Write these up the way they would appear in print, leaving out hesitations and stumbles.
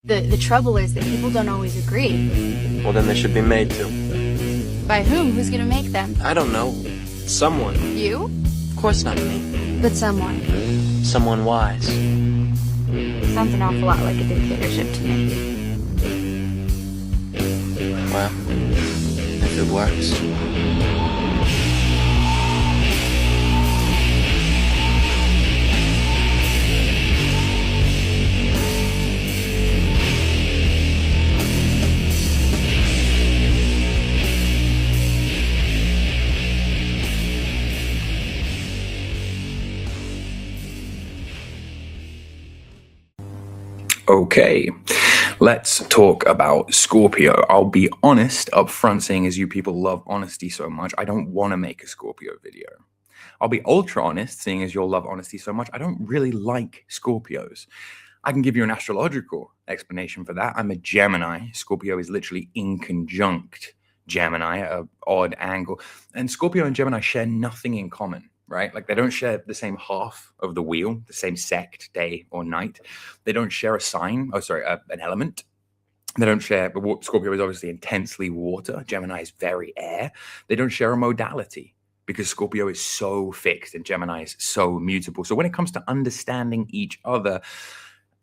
The trouble is that people don't always agree. Well, then they should be made to. By whom? Who's gonna make them? I don't know. Someone. You? Of course not me. But someone. Someone wise. Sounds an awful lot like a dictatorship to me. Well, if it works. Okay, let's talk about Scorpio. I'll be honest up front, seeing as you people love honesty so much, I don't want to make a Scorpio video. I'll be ultra honest, seeing as you'll love honesty so much, I don't really like Scorpios. I can give you an astrological explanation for that. I'm a Gemini. Scorpio is literally in conjunct Gemini at an odd angle. And Scorpio and Gemini share nothing in common, right? Like they don't share the same half of the wheel, the same sect, day or night. They don't share a sign, an element. They don't share, but Scorpio is obviously intensely water. Gemini is very air. They don't share a modality because Scorpio is so fixed and Gemini is so mutable. So when it comes to understanding each other,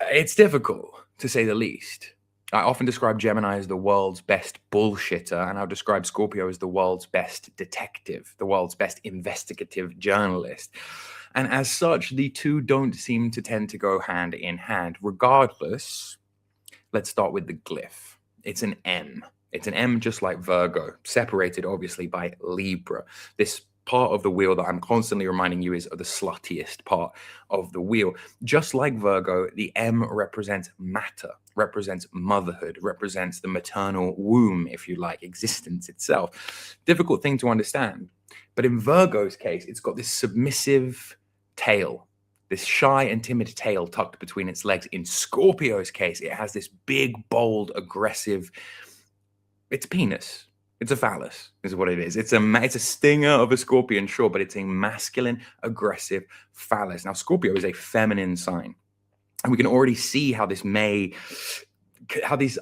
it's difficult to say the least. I often describe Gemini as the world's best bullshitter, and I'll describe Scorpio as the world's best detective, the world's best investigative journalist. And as such, the two don't seem to tend to go hand in hand. Regardless, let's start with the glyph. It's an M. It's an M just like Virgo, separated obviously by Libra. This part of the wheel that I'm constantly reminding you is the sluttiest part of the wheel. Just like Virgo, the M represents matter, represents motherhood, represents the maternal womb, if you like, existence itself. Difficult thing to understand. But in Virgo's case, it's got this submissive tail, this shy and timid tail tucked between its legs. In Scorpio's case, it has this big, bold, aggressive, it's penis. It's a phallus, is what it is. It's a stinger of a scorpion, sure, but it's a masculine, aggressive phallus. Now, Scorpio is a feminine sign, and we can already see how these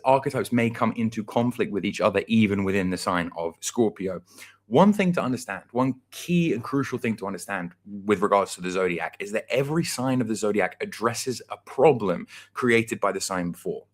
archetypes may come into conflict with each other, even within the sign of Scorpio. One thing to understand, one key and crucial thing to understand with regards to the zodiac is that every sign of the zodiac addresses a problem created by the sign before.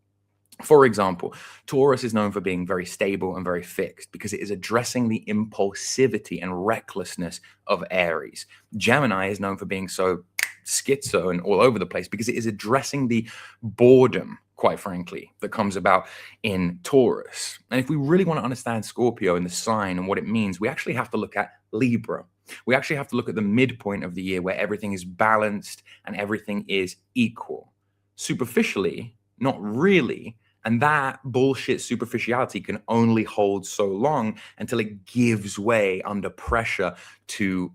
For example, Taurus is known for being very stable and very fixed because it is addressing the impulsivity and recklessness of Aries. Gemini is known for being so schizo and all over the place because it is addressing the boredom, quite frankly, that comes about in Taurus. And if we really want to understand Scorpio and the sign and what it means, we actually have to look at Libra. We actually have to look at the midpoint of the year where everything is balanced and everything is equal. Superficially, not really. And that bullshit superficiality can only hold so long until it gives way under pressure to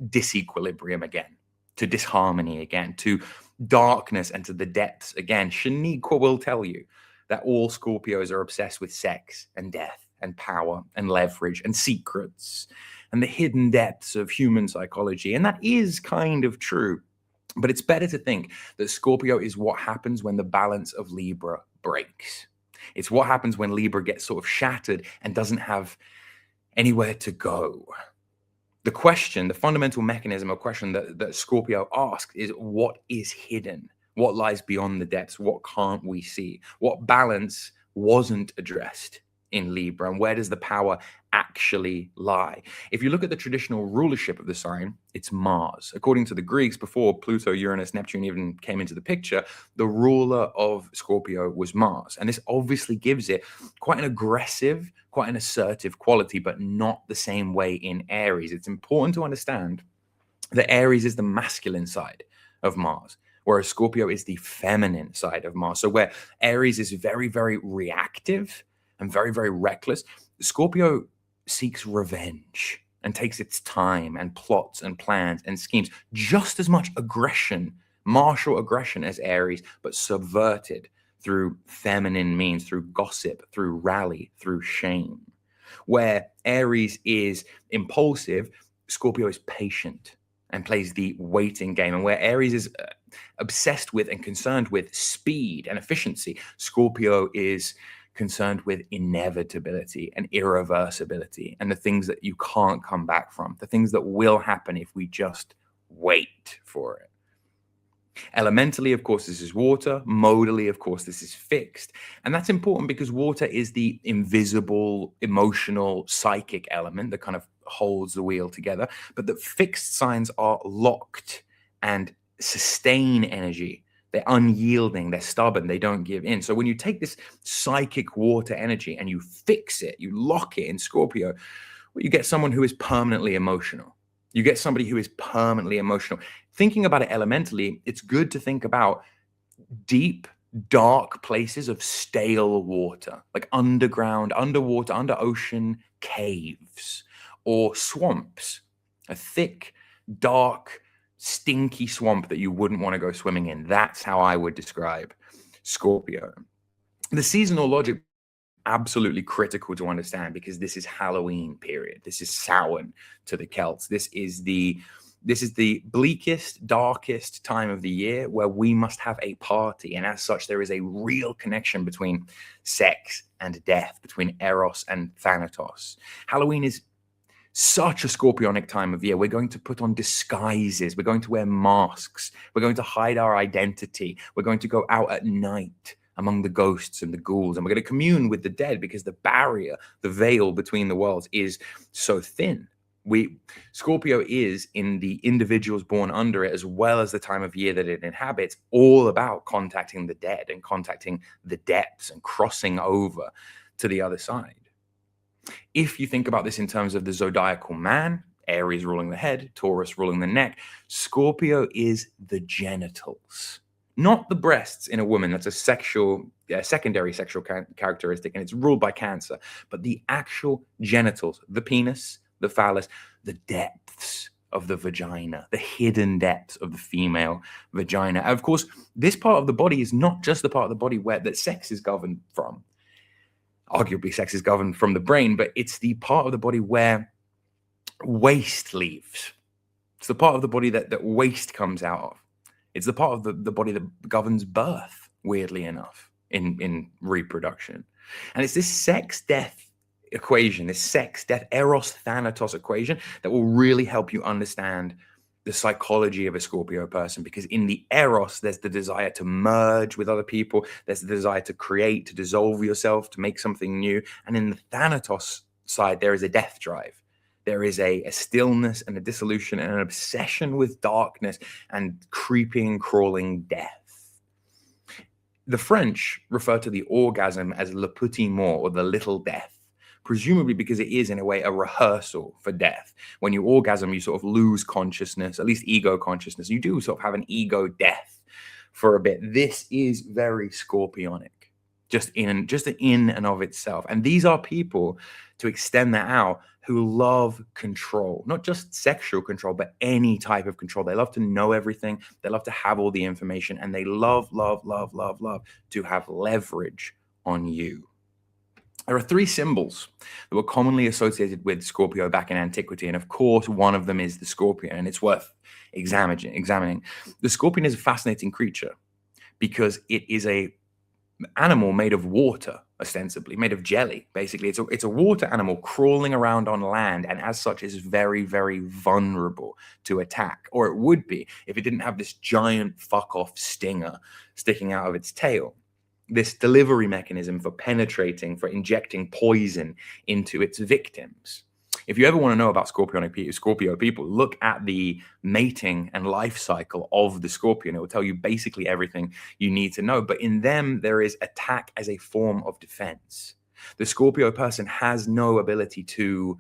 disequilibrium again, to disharmony again, to darkness and to the depths again. Shaniqua will tell you that all Scorpios are obsessed with sex and death and power and leverage and secrets and the hidden depths of human psychology. And that is kind of true. But it's better to think that Scorpio is what happens when the balance of Libra breaks. It's what happens when Libra gets sort of shattered and doesn't have anywhere to go. The question, the fundamental mechanism of question that Scorpio asks is, what is hidden? What lies beyond the depths? What can't we see? What balance wasn't addressed in Libra, and where does the power actually lie? If you look at the traditional rulership of the sign, it's Mars. According to the Greeks, before Pluto, Uranus, Neptune even came into the picture, the ruler of Scorpio was Mars. And this obviously gives it quite an aggressive, quite an assertive quality, but not the same way in Aries. It's important to understand that Aries is the masculine side of Mars, whereas Scorpio is the feminine side of Mars. So where Aries is very, very reactive and very, very reckless, Scorpio seeks revenge and takes its time and plots and plans and schemes. Just as much aggression, martial aggression as Aries, but subverted through feminine means, through gossip, through rally, through shame. Where Aries is impulsive, Scorpio is patient and plays the waiting game. And where Aries is obsessed with and concerned with speed and efficiency. Scorpio is concerned with inevitability and irreversibility and the things that you can't come back from, the things that will happen if we just wait for it. Elementally, of course, this is water. Modally, of course, this is fixed. And that's important because water is the invisible, emotional, psychic element that kind of holds the wheel together. But the fixed signs are locked and sustain energy. They're unyielding, they're stubborn, they don't give in. So when you take this psychic water energy and you fix it, you lock it in Scorpio, well, you get someone who is permanently emotional. You get somebody who is permanently emotional. Thinking about it elementally, it's good to think about deep, dark places of stale water, like underground, underwater, under ocean caves or swamps, a thick, dark, stinky swamp that you wouldn't want to go swimming in. That's how I would describe Scorpio. The seasonal logic, absolutely critical to understand because this is Halloween period. This is Samhain to the Celts. This is the bleakest, darkest time of the year where we must have a party. And as such, there is a real connection between sex and death, between Eros and Thanatos. Halloween is such a scorpionic time of year. We're going to put on disguises. We're going to wear masks. We're going to hide our identity. We're going to go out at night among the ghosts and the ghouls. And we're going to commune with the dead because the barrier, the veil between the worlds is so thin. Scorpio is, in the individuals born under it, as well as the time of year that it inhabits, all about contacting the dead and contacting the depths and crossing over to the other side. If you think about this in terms of the zodiacal man, Aries ruling the head, Taurus ruling the neck, Scorpio is the genitals, not the breasts in a woman. That's a secondary sexual characteristic, and it's ruled by Cancer, but the actual genitals, the penis, the phallus, the depths of the vagina, the hidden depths of the female vagina. And of course, this part of the body is not just the part of the body that sex is governed from. Arguably, sex is governed from the brain, but it's the part of the body where waste leaves. It's the part of the body that waste comes out of. It's the part of the body that governs birth, weirdly enough, in reproduction. And it's this sex-death equation, this sex-death Eros-Thanatos equation that will really help you understand the psychology of a Scorpio person, because in the Eros, there's the desire to merge with other people. There's the desire to create, to dissolve yourself, to make something new. And in the Thanatos side, there is a death drive. There is a stillness and a dissolution and an obsession with darkness and creeping, crawling death. The French refer to the orgasm as le petit mort, or the little death, presumably because it is, in a way, a rehearsal for death. When you orgasm, you sort of lose consciousness, at least ego consciousness. You do sort of have an ego death for a bit. This is very scorpionic, just in and of itself. And these are people, to extend that out, who love control, not just sexual control, but any type of control. They love to know everything. They love to have all the information, and they love to have leverage on you. There are three symbols that were commonly associated with Scorpio back in antiquity. And of course, one of them is the scorpion, and it's worth examining. The scorpion is a fascinating creature because it is a animal made of water, ostensibly, made of jelly, basically. It's a water animal crawling around on land, and as such is very, very vulnerable to attack. Or it would be if it didn't have this giant fuck-off stinger sticking out of its tail. This delivery mechanism for penetrating, for injecting poison into its victims. If you ever want to know about Scorpio people, look at the mating and life cycle of the scorpion. It will tell you basically everything you need to know. But in them, there is attack as a form of defense. The Scorpio person has no ability to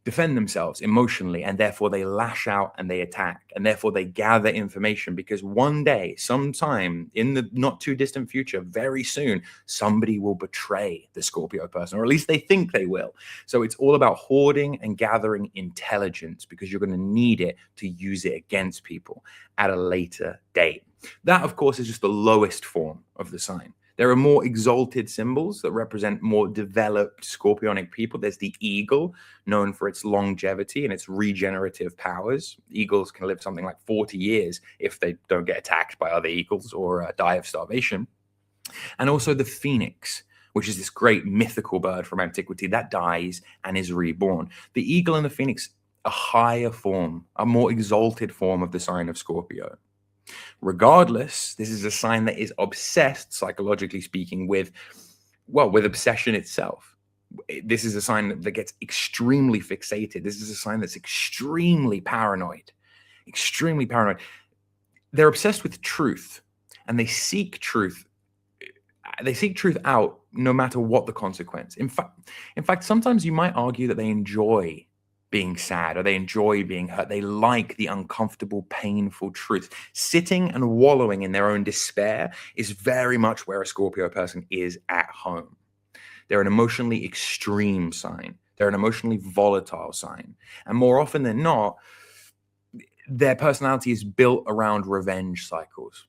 defend themselves emotionally, and therefore they lash out and they attack, and therefore they gather information, because one day, sometime in the not too distant future, very soon, somebody will betray the Scorpio person, or at least they think they will. So it's all about hoarding and gathering intelligence, because you're going to need it to use it against people at a later date. That, of course, is just the lowest form of the sign. There are more exalted symbols that represent more developed scorpionic people. There's the eagle, known for its longevity and its regenerative powers. Eagles can live something like 40 years if they don't get attacked by other eagles or die of starvation. And also the phoenix, which is this great mythical bird from antiquity that dies and is reborn. The eagle and the phoenix, a higher form, a more exalted form of the sign of Scorpio. Regardless, this is a sign that is obsessed, psychologically speaking, with obsession itself. This is a sign that gets extremely fixated. This is a sign that's extremely paranoid. Extremely paranoid. They're obsessed with truth, and they seek truth. They seek truth out no matter what the consequence. In fact, sometimes you might argue that they enjoy being sad, or they enjoy being hurt. They like the uncomfortable, painful truth. Sitting and wallowing in their own despair is very much where a Scorpio person is at home. They're an emotionally extreme sign. They're an emotionally volatile sign. And more often than not, their personality is built around revenge cycles.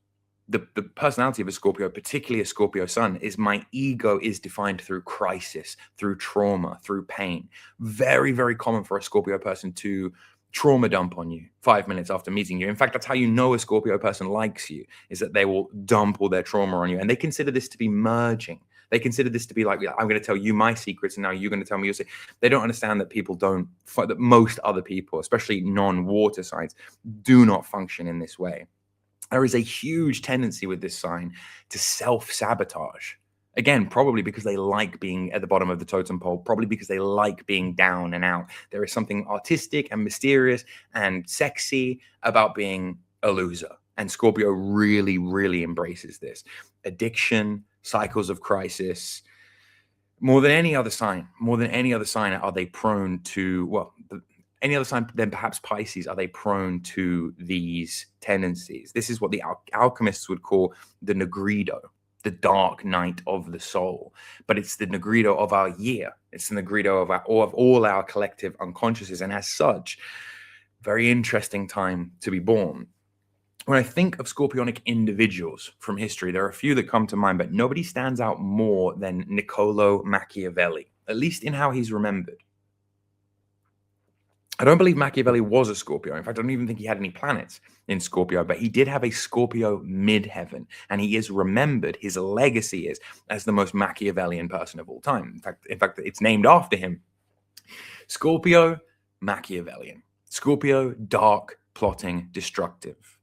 The personality of a Scorpio, particularly a Scorpio sun, is my ego is defined through crisis, through trauma, through pain. Very, very common for a Scorpio person to trauma dump on you 5 minutes after meeting you. In fact, that's how you know a Scorpio person likes you, is that they will dump all their trauma on you. And they consider this to be merging. They consider this to be like, I'm going to tell you my secrets, and now you're going to tell me your secrets. They don't understand that that most other people, especially non-water signs, do not function in this way. There is a huge tendency with this sign to self-sabotage. Again, probably because they like being at the bottom of the totem pole, probably because they like being down and out. There is something artistic and mysterious and sexy about being a loser. And Scorpio really, really embraces this. Addiction, cycles of crisis. More than any other sign are they prone to, any other sign than perhaps Pisces, are they prone to these tendencies? This is what the alchemists would call the Negrido, the dark night of the soul. But it's the Negrido of our year. It's the Negrido of all our collective unconsciouses. And as such, very interesting time to be born. When I think of Scorpionic individuals from history, there are a few that come to mind, but nobody stands out more than Niccolo Machiavelli, at least in how he's remembered. I don't believe Machiavelli was a Scorpio. In fact, I don't even think he had any planets in Scorpio, but he did have a Scorpio midheaven, and he is remembered. His legacy is as the most Machiavellian person of all time. In fact, it's named after him. Scorpio, Machiavellian. Scorpio, dark, plotting, destructive.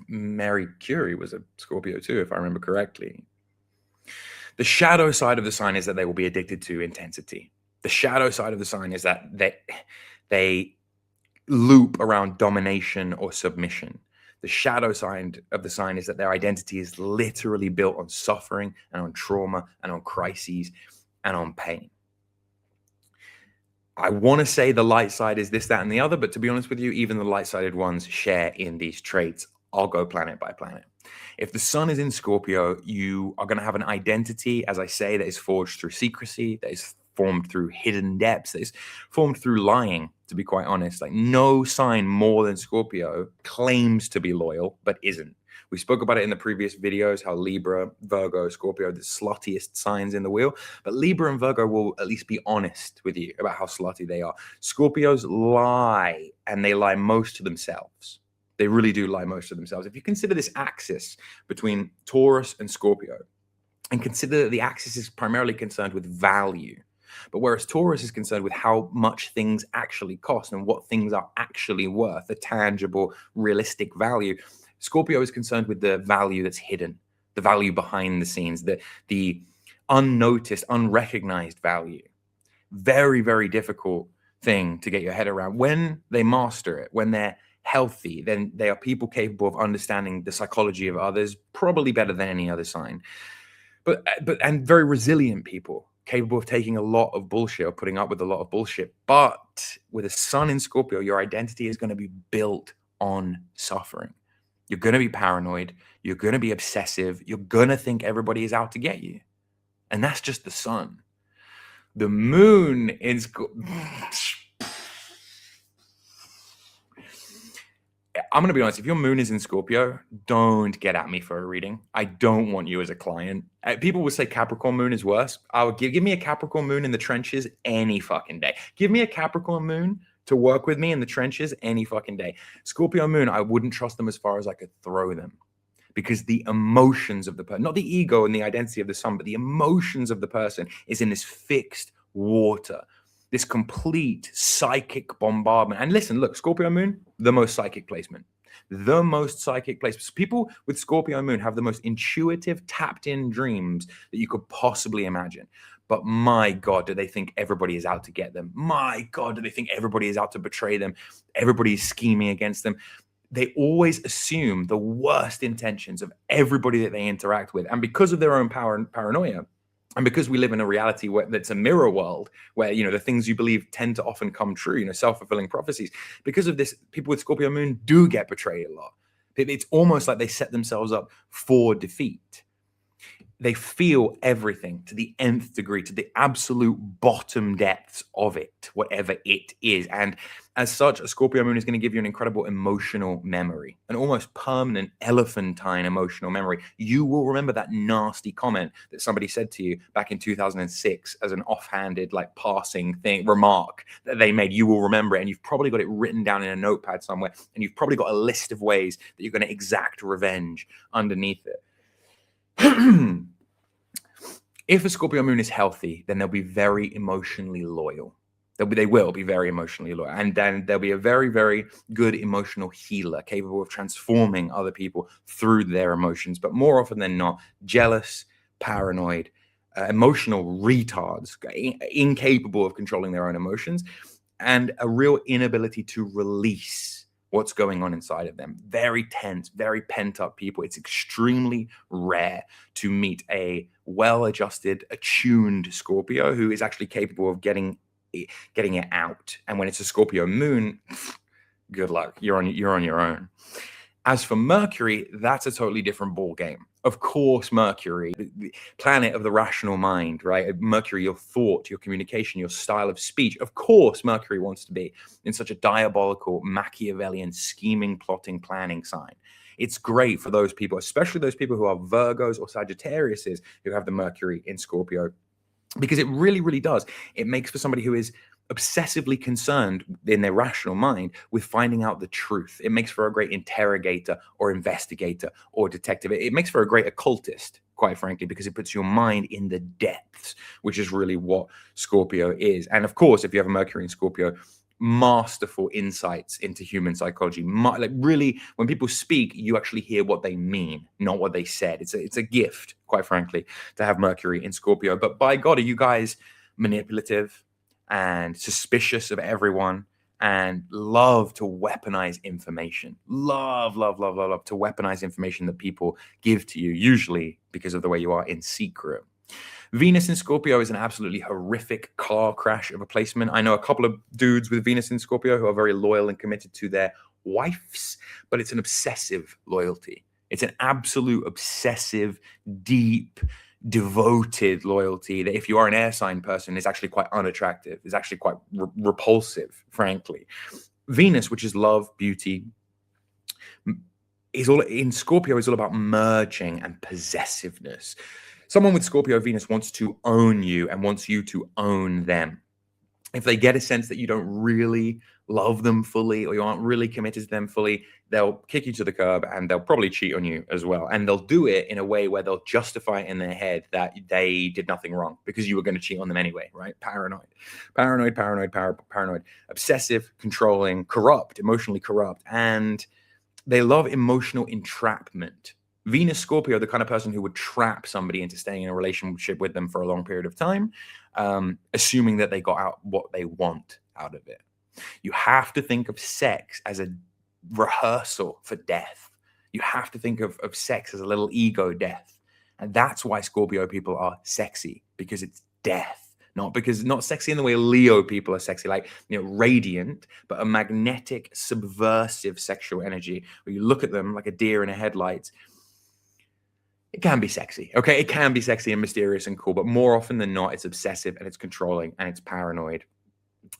Mercury was a Scorpio too, if I remember correctly. The shadow side of the sign is that they will be addicted to intensity. The shadow side of the sign is that they loop around domination or submission. The shadow side of the sign is that their identity is literally built on suffering and on trauma and on crises and on pain. I want to say the light side is this, that, and the other, but to be honest with you, even the light-sided ones share in these traits. I'll go planet by planet. If the sun is in Scorpio, you are going to have an identity, as I say, that is forged through secrecy, that is formed through hidden depths, that is formed through lying, to be quite honest. Like, no sign more than Scorpio claims to be loyal, but isn't. We spoke about it in the previous videos, how Libra, Virgo, Scorpio are the sluttiest signs in the wheel. But Libra and Virgo will at least be honest with you about how slutty they are. Scorpios lie, and they lie most to themselves. They really do lie most to themselves. If you consider this axis between Taurus and Scorpio, and consider that the axis is primarily concerned with value, but whereas Taurus is concerned with how much things actually cost and what things are actually worth, a tangible, realistic value, Scorpio is concerned with the value that's hidden, the value behind the scenes, the unnoticed, unrecognized value. Very, very difficult thing to get your head around. When they master it, when they're healthy, then they are people capable of understanding the psychology of others, probably better than any other sign. And very resilient people, capable of taking a lot of bullshit or putting up with a lot of bullshit. But with a sun in Scorpio, your identity is going to be built on suffering. You're going to be paranoid. You're going to be obsessive. You're going to think everybody is out to get you. And that's just the sun. The moon in Scorpio. I'm going to be honest. If your moon is in Scorpio, don't get at me for a reading. I don't want you as a client. People will say Capricorn moon is worse. I'll give me a Capricorn moon in the trenches any fucking day. Give me a Capricorn moon to work with me in the trenches any fucking day. Scorpio moon, I wouldn't trust them as far as I could throw them, because the emotions of the person, not the ego and the identity of the sun, but the emotions of the person is in this fixed water, this complete psychic bombardment. And listen, look, Scorpio moon, the most psychic placement. The most psychic placement. People with Scorpio moon have the most intuitive, tapped in dreams that you could possibly imagine. But my God, do they think everybody is out to get them? My God, do they think everybody is out to betray them? Everybody is scheming against them. They always assume the worst intentions of everybody that they interact with. And because of their own power and paranoia, and because we live in a reality that's a mirror world where, the things you believe tend to often come true, self-fulfilling prophecies, because of this, people with Scorpio moon do get betrayed a lot. It's almost like they set themselves up for defeat. They feel everything to the nth degree, to the absolute bottom depths of it, whatever it is. And as such, a Scorpio moon is going to give you an incredible emotional memory, an almost permanent elephantine emotional memory. You will remember that nasty comment that somebody said to you back in 2006 as an offhanded, passing remark that they made. You will remember it, and you've probably got it written down in a notepad somewhere, and you've probably got a list of ways that you're going to exact revenge underneath it. If a Scorpio moon is healthy, then they'll be very emotionally loyal. They will be very emotionally loyal. And then they'll be a very, very good emotional healer, capable of transforming other people through their emotions. But more often than not, jealous, paranoid, emotional retards, incapable of controlling their own emotions, and a real inability to release what's going on inside of them. Very tense, very pent-up people. It's extremely rare to meet a well-adjusted, attuned Scorpio who is actually capable of getting it out. And when it's a Scorpio moon, good luck. You're on your own. As for Mercury, that's a totally different ball game. Of course, Mercury, the planet of the rational mind, right? Mercury, your thought, your communication, your style of speech. Of course, Mercury wants to be in such a diabolical, Machiavellian, scheming, plotting, planning sign. It's great for those people, especially those people who are Virgos or Sagittariuses who have the Mercury in Scorpio, because it really, really does. It makes for somebody who is obsessively concerned in their rational mind with finding out the truth. It makes for a great interrogator or investigator or detective. It makes for a great occultist, quite frankly, because it puts your mind in the depths, which is really what Scorpio is. And of course, if you have a Mercury in Scorpio, masterful insights into human psychology. Really, when people speak, you actually hear what they mean, not what they said. It's a gift, quite frankly, to have Mercury in Scorpio. But by God, are you guys manipulative and suspicious of everyone and love to weaponize information? Love to weaponize information that people give to you, usually because of the way you are in secret. Venus in Scorpio is an absolutely horrific car crash of a placement. I know a couple of dudes with Venus in Scorpio who are very loyal and committed to their wives, but it's an obsessive loyalty. It's an absolute obsessive, deep, devoted loyalty that, if you are an air sign person, is actually quite unattractive, is actually quite repulsive, frankly. Venus, which is love, beauty, is all in Scorpio, is all about merging and possessiveness. Someone with Scorpio Venus wants to own you and wants you to own them. If they get a sense that you don't really love them fully or you aren't really committed to them fully, they'll kick you to the curb and they'll probably cheat on you as well. And they'll do it in a way where they'll justify it in their head that they did nothing wrong because you were going to cheat on them anyway, right? Paranoid, obsessive, controlling, corrupt, emotionally corrupt. And they love emotional entrapment. Venus Scorpio, the kind of person who would trap somebody into staying in a relationship with them for a long period of time, assuming that they got out what they want out of it. You have to think of sex as a rehearsal for death. You have to think of sex as a little ego death. And that's why Scorpio people are sexy, because it's death. Not sexy in the way Leo people are sexy, radiant, but a magnetic, subversive sexual energy where you look at them like a deer in a headlights. It can be sexy, okay? It can be sexy and mysterious and cool, but more often than not, it's obsessive and it's controlling and it's paranoid.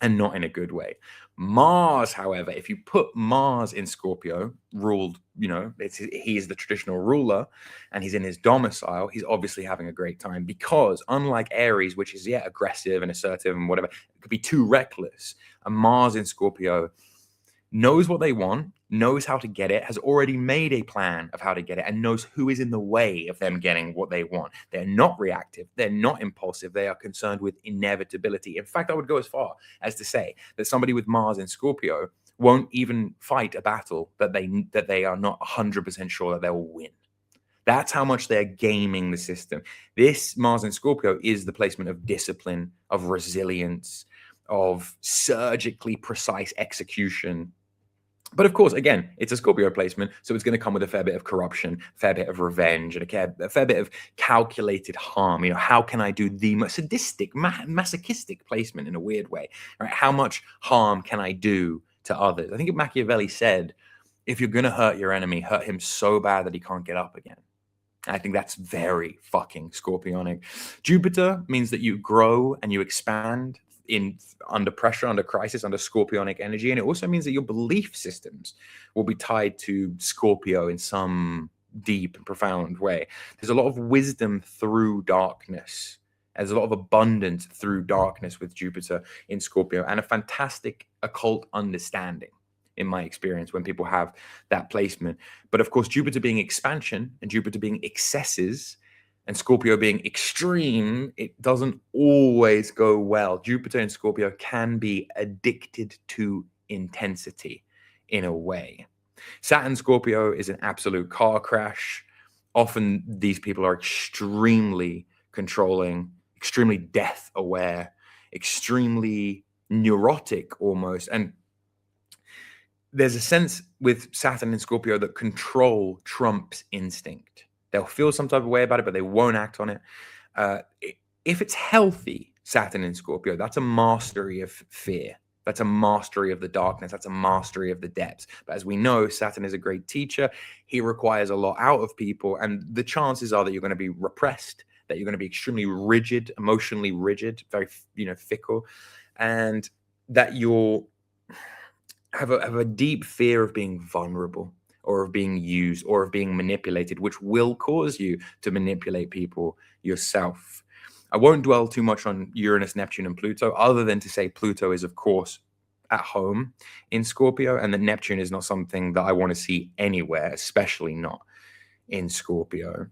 and not in a good way. Mars, however, if you put Mars in Scorpio, ruled, he is the traditional ruler and he's in his domicile, he's obviously having a great time because unlike Aries, which is, aggressive and assertive and whatever, it could be too reckless. A Mars in Scorpio knows what they want, knows how to get it, has already made a plan of how to get it, and knows who is in the way of them getting what they want. They're not reactive. They're not impulsive. They are concerned with inevitability. In fact, I would go as far as to say that somebody with Mars in Scorpio won't even fight a battle that they are not 100% sure that they will win. That's how much they're gaming the system. This Mars in Scorpio is the placement of discipline, of resilience, of surgically precise execution. But of course, again, it's a Scorpio placement, so it's going to come with a fair bit of corruption, a fair bit of revenge, and a fair bit of calculated harm. How can I do the most sadistic, masochistic placement in a weird way? Right? How much harm can I do to others? I think Machiavelli said, if you're going to hurt your enemy, hurt him so bad that he can't get up again. I think that's very fucking Scorpionic. Jupiter means that you grow and you expand under pressure, under crisis, under Scorpionic energy. And it also means that your belief systems will be tied to Scorpio in some deep and profound way. There's a lot of wisdom through darkness. There's a lot of abundance through darkness with Jupiter in Scorpio, and a fantastic occult understanding, in my experience, when people have that placement. But of course, Jupiter being expansion and Jupiter being excesses and Scorpio being extreme, it doesn't always go well. Jupiter in Scorpio can be addicted to intensity in a way. Saturn Scorpio is an absolute car crash. Often these people are extremely controlling, extremely death aware, extremely neurotic almost. And there's a sense with Saturn in Scorpio that control trumps instinct. They'll feel some type of way about it, but they won't act on it. If it's healthy, Saturn in Scorpio, that's a mastery of fear. That's a mastery of the darkness. That's a mastery of the depths. But as we know, Saturn is a great teacher. He requires a lot out of people. And the chances are that you're going to be repressed, that you're going to be extremely rigid, emotionally rigid, very, fickle, and that you'll have a deep fear of being vulnerable, or of being used, or of being manipulated, which will cause you to manipulate people yourself. I won't dwell too much on Uranus, Neptune, and Pluto, other than to say Pluto is, of course, at home in Scorpio, and that Neptune is not something that I want to see anywhere, especially not in Scorpio.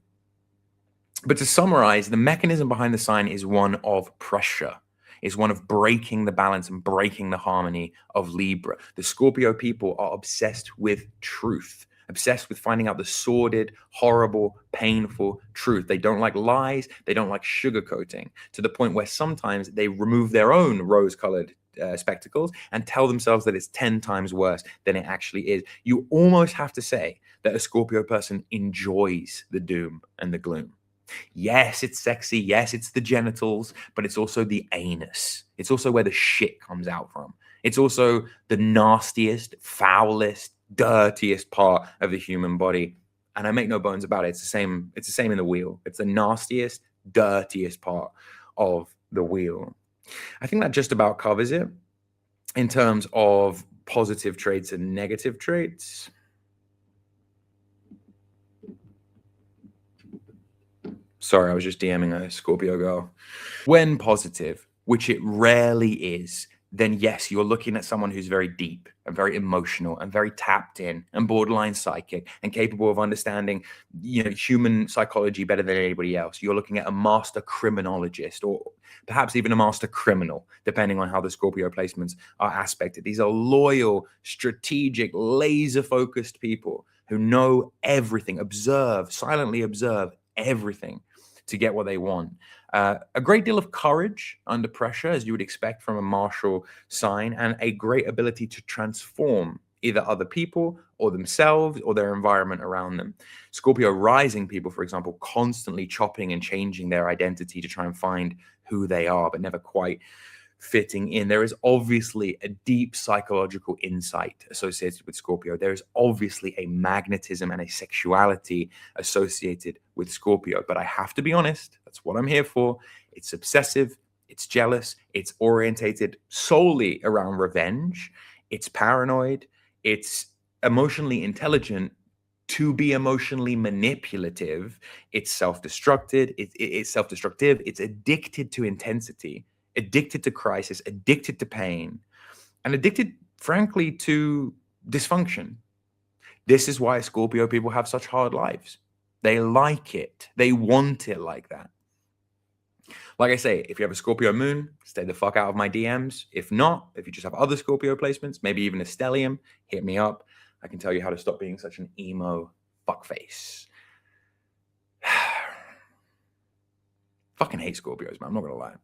But to summarize, the mechanism behind the sign is one of pressure, is one of breaking the balance and breaking the harmony of Libra. The Scorpio people are obsessed with truth, obsessed with finding out the sordid, horrible, painful truth. They don't like lies. They don't like sugarcoating, to the point where sometimes they remove their own rose-colored spectacles and tell themselves that it's 10 times worse than it actually is. You almost have to say that a Scorpio person enjoys the doom and the gloom. Yes, it's sexy. Yes, it's the genitals, but it's also the anus. It's also where the shit comes out from. It's also the nastiest, foulest, dirtiest part of the human body. And I make no bones about it. It's the same in the wheel. It's the nastiest, dirtiest part of the wheel. I think that just about covers it in terms of positive traits and negative traits. Sorry, I was just DMing a Scorpio girl. When positive, which it rarely is, then yes, you're looking at someone who's very deep and very emotional and very tapped in and borderline psychic and capable of understanding, human psychology better than anybody else. You're looking at a master criminologist, or perhaps even a master criminal, depending on how the Scorpio placements are aspected. These are loyal, strategic, laser-focused people who know everything, silently observe everything to get what they want. A great deal of courage under pressure, as you would expect from a martial sign, and a great ability to transform either other people or themselves or their environment around them. Scorpio rising people, for example, constantly chopping and changing their identity to try and find who they are, but never quite fitting in. There is obviously a deep psychological insight associated with Scorpio. There is obviously a magnetism and a sexuality associated with Scorpio. But I have to be honest, that's what I'm here for. It's obsessive, It's jealous. It's orientated solely around revenge. It's paranoid. It's emotionally intelligent to be emotionally manipulative. It's self-destructive. It's self-destructive. It's addicted to intensity, addicted to crisis, addicted to pain, and addicted, frankly, to dysfunction. This is why Scorpio people have such hard lives. They like it. They want it like that. Like I say, if you have a Scorpio moon, stay the fuck out of my DMs. If not, if you just have other Scorpio placements, maybe even a stellium, hit me up. I can tell you how to stop being such an emo fuckface. Fucking hate Scorpios, man. I'm not gonna lie.